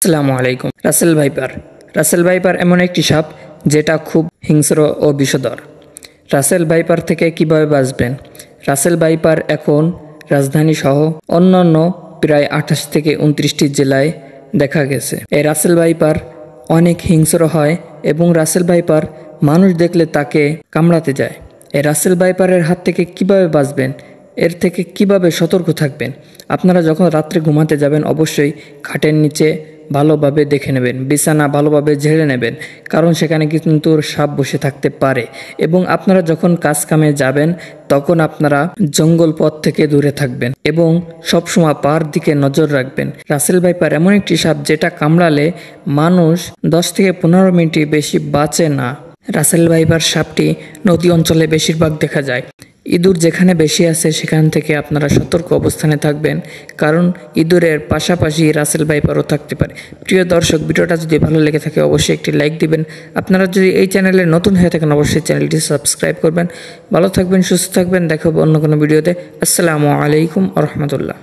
আসসালামু আলাইকুম। Russell viper এমন একটি সাপ যেটা খুব হিংস্র ও বিষধর। রাসেল ভাইপার থেকে কিভাবে বাঁচবেন? রাসেল ভাইপার এখন রাজধানী সহ অন্যান্য প্রায় 28 থেকে 29টি জেলায় দেখা গেছে। এই রাসেল ভাইপার অনেক হিংস্র হয় এবং রাসেল ভাইপার মানুষ দেখলে তাকে কামড়াতে যায়। এই রাসেল ভাইপারের হাত থেকে কিভাবে বাঁচবেন, এর থেকে কিভাবে সতর্ক থাকবেন? আপনারা যখন রাত্রে ঘুমাতে যাবেন অবশ্যই খাটের নিচে ভালোভাবে দেখে নেবেন, বিছানা ভালোভাবে ঝেড়ে নেবেন, কারণ সেখানে কিন্তু সাপ বসে থাকতে পারে। এবং আপনারা যখন কাজ কামে যাবেন তখন আপনারা জঙ্গল পথ থেকে দূরে থাকবেন এবং সবসময় পার দিকে নজর রাখবেন। রাসেল ভাইপার এমন একটি সাপ যেটা কামড়ালে মানুষ 10 থেকে 15 মিনিটই বেশি বাঁচে না। রাসেল ভাইপার সাপটি নদী অঞ্চলে বেশিরভাগ দেখা যায়। ইঁদুর যেখানে বেশি আছে সেখান থেকে আপনারা সতর্ক অবস্থানে থাকবেন, কারণ ইঁদুরের পাশাপাশি রাসেল ভাইপারও থাকতে পারে। প্রিয় দর্শক, ভিডিওটা যদি ভালো লেগে থাকে অবশ্যই একটি লাইক দিবেন। আপনারা যদি এই চ্যানেলে নতুন হয়ে থাকেন অবশ্যই চ্যানেলটি সাবস্ক্রাইব করবেন। ভালো থাকবেন, সুস্থ থাকবেন। দেখা হবে অন্য কোনো ভিডিওতে। আসসালামু আলাইকুম ওয়া রাহমাতুল্লাহ।